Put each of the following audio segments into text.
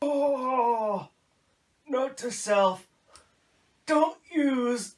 Oh, note to self, don't use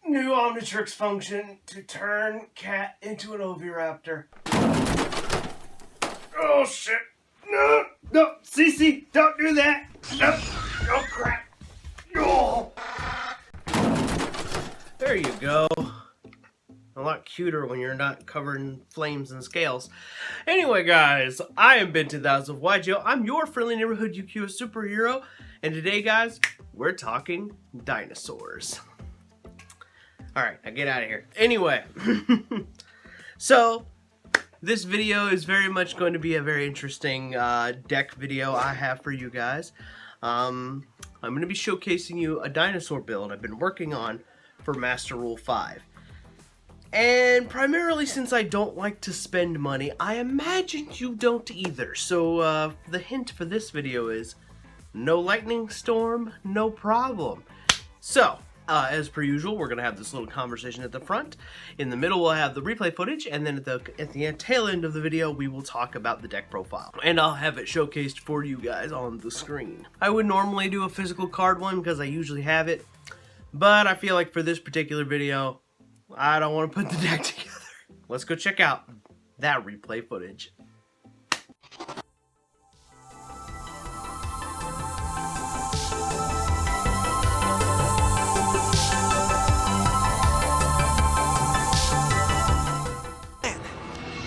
new Omnitrix function to turn cat into an oviraptor. Oh shit, no, Cece, don't do that, no, oh crap, oh. There you go. A lot cuter when you're not covered in flames and scales. Anyway, guys, I am Ben2000 of yugioh. I'm your friendly neighborhood yugioh superhero. And today, guys, we're talking dinosaurs. Alright, now get out of here. Anyway, so this video is very much going to be a very interesting deck video I have for you guys. I'm going to be showcasing you a dinosaur build I've been working on for Master Rule 5. And primarily since I don't like to spend money, I imagine you don't either. So the hint for this video is no lightning storm, no problem. So, as per usual, we're going to have this little conversation at the front. In the middle, we'll have the replay footage. And then at the tail end of the video, we will talk about the deck profile. And I'll have it showcased for you guys on the screen. I would normally do a physical card one because I usually have it. But I feel like for this particular video, I don't want to put the deck together. Let's go check out that replay footage.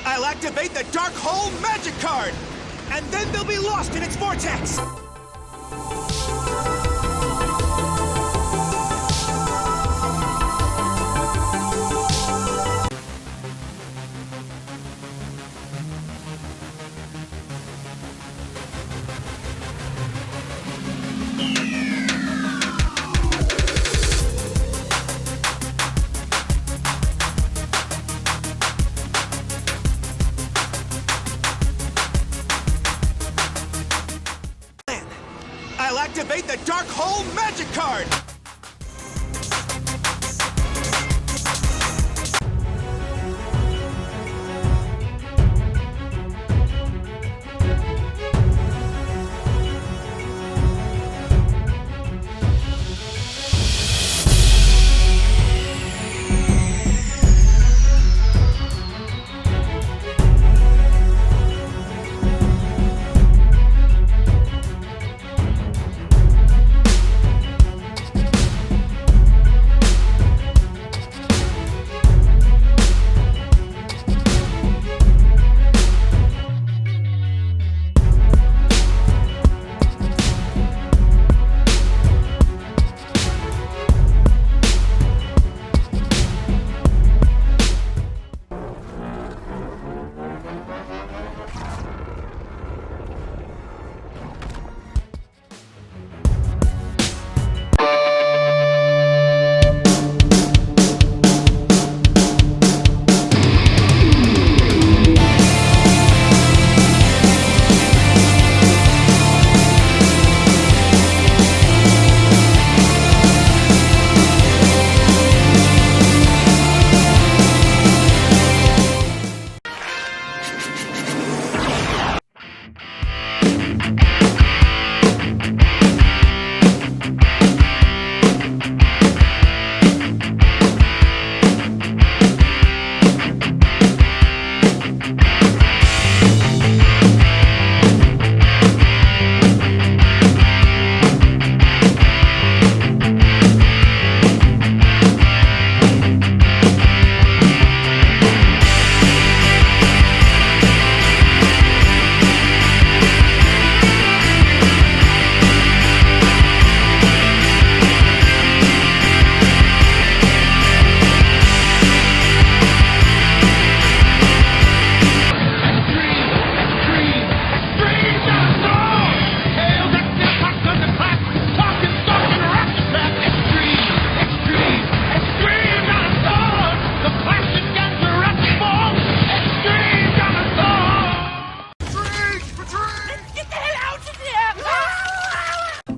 I'll activate the Dark Hole Magic card, and then they'll be lost in its vortex. I'll activate the Dark Hole Magic card!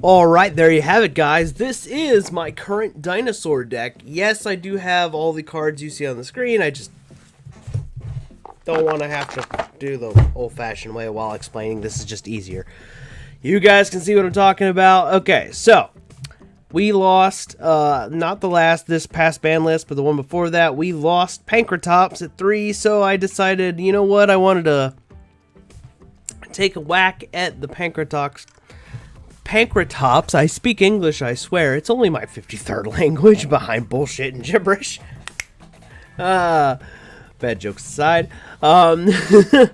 Alright, there you have it, guys. This is my current dinosaur deck. Yes, I do have all the cards you see on the screen. I just don't want to have to do the old-fashioned way while explaining. This is just easier. You guys can see what I'm talking about. Okay, so we lost, not this past ban list, but the one before that. We lost Pankratops at 3, so I decided, you know what, I wanted to take a whack at the Pankratops. I speak English, I swear. It's only my 53rd language behind bullshit and gibberish. Bad jokes aside. The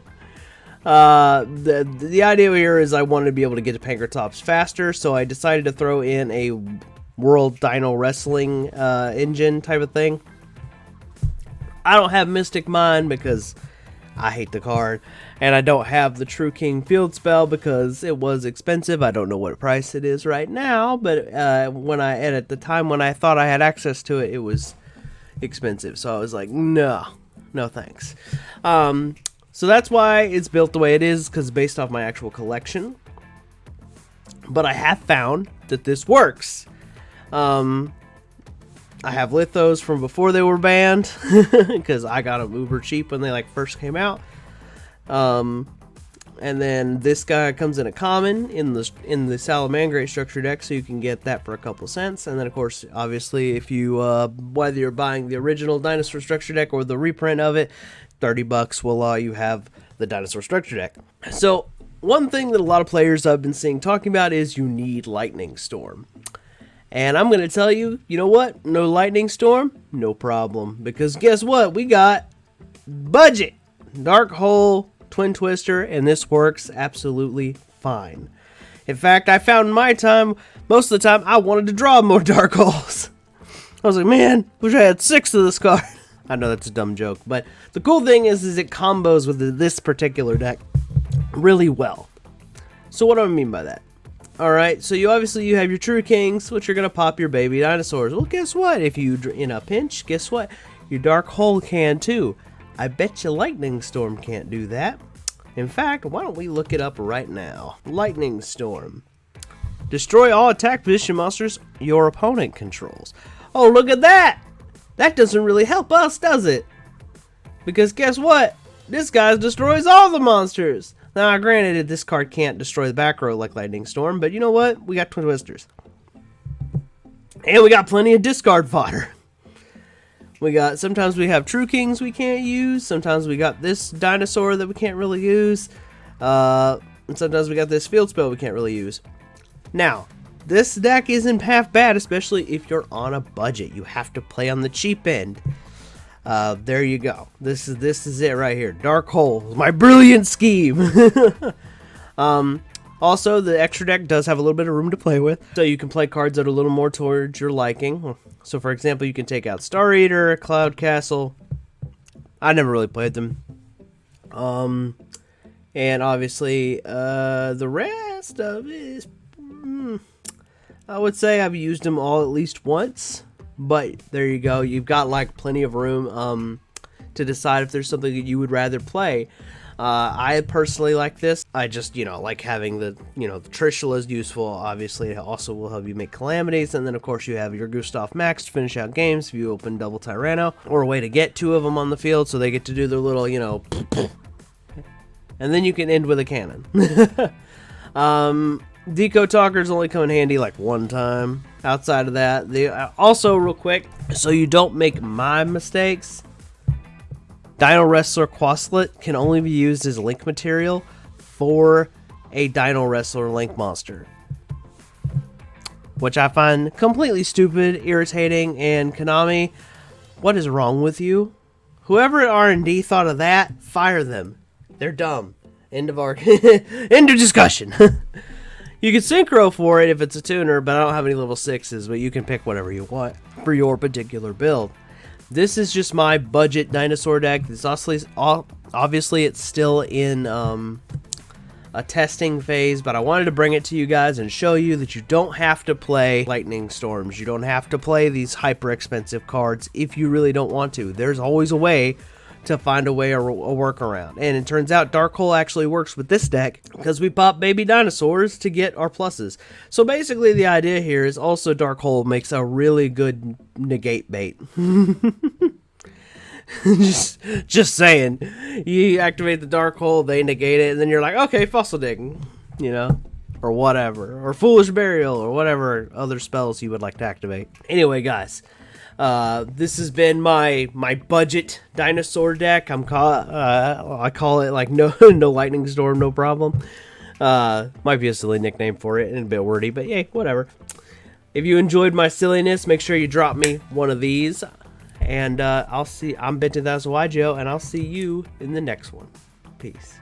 idea here is I wanted to be able to get to Pankratops faster, so I decided to throw in a World Dino Wrestling engine type of thing. I don't have Mystic Mind because I hate the card, and I don't have the True King Field Spell because it was expensive. I don't know what price it is right now, but at the time when I thought I had access to it, it was expensive. So I was like, no thanks. So that's why it's built the way it is, because based off my actual collection. But I have found that this works. I have Lithos from before they were banned, because I got them uber cheap when they first came out. And then this guy comes in a common in the Salamangreat structure deck, so you can get that for a couple cents. And then of course, obviously, if you whether you're buying the original dinosaur structure deck or the reprint of it, $30 will allow you have the dinosaur structure deck. So one thing that a lot of players I've been seeing talking about is you need Lightning Storm. And I'm going to tell you, you know what? No Lightning Storm? No problem. Because guess what? We got budget. Dark Hole, Twin Twister, and this works absolutely fine. In fact, I found in my time, most of the time, I wanted to draw more Dark Holes. I was like, man, wish I had 6 of this card. I know that's a dumb joke, but the cool thing is it combos with this particular deck really well. So what do I mean by that? Alright, so you have your True Kings, which are going to pop your baby dinosaurs. Well, guess what? If you in a pinch, guess what? Your Dark Hole can too. I bet you Lightning Storm can't do that. In fact, why don't we look it up right now? Lightning Storm. Destroy all attack position monsters your opponent controls. Oh, look at that! That doesn't really help us, does it? Because guess what? This guy destroys all the monsters. Now, granted, this card can't destroy the back row like Lightning Storm, but you know what? We got Twin Twisters. And we got plenty of discard fodder. Sometimes we have True Kings we can't use. Sometimes we got this dinosaur that we can't really use. And sometimes we got this field spell we can't really use. Now, this deck isn't half bad, especially if you're on a budget. You have to play on the cheap end. There you go. This is it right here. Dark Hole, my brilliant scheme. Also, the extra deck does have a little bit of room to play with, so you can play cards that are a little more towards your liking. So, for example, you can take out Star Eater, Cloud Castle. I never really played them. And obviously, the rest of it is, I would say I've used them all at least once. But there you go. You've got plenty of room to decide if there's something that you would rather play. I personally like this. I just, like having the Trishula is useful. Obviously, it also will help you make calamities. And then, of course, you have your Gustav Max to finish out games if you open double Tyranno. Or a way to get 2 of them on the field so they get to do their little, and then you can end with a cannon. Deco Talkers only come in handy one time. Outside of that, they also, real quick, so you don't make my mistakes, Dino Wrestler Quaslet can only be used as link material for a Dino Wrestler link monster, which I find completely stupid, irritating, and Konami, what is wrong with you? Whoever at R&D thought of that, fire them. They're dumb. End of end of discussion. You can synchro for it if it's a tuner, but I don't have any level 6s, but you can pick whatever you want for your particular build. This is just my budget dinosaur deck. It's obviously it's still in a testing phase, but I wanted to bring it to you guys and show you that you don't have to play Lightning Storms. You don't have to play these hyper expensive cards if you really don't want to. There's always a way to find a workaround. And it turns out Dark Hole actually works with this deck because we pop baby dinosaurs to get our pluses. So basically the idea here is also Dark Hole makes a really good negate bait. just saying. You activate the dark hole, they negate it, and then you're like, okay, fossil dig, you know, or whatever, or foolish burial, or whatever other spells you would like to activate. Anyway, guys, this has been my budget dinosaur deck. I call it like no lightning storm, no problem. Might be a silly nickname for it and a bit wordy, but yay, whatever. If you enjoyed my silliness, make sure you drop me one of these. And I'm Benton, that's yugioh, and I'll see you in the next one. Peace.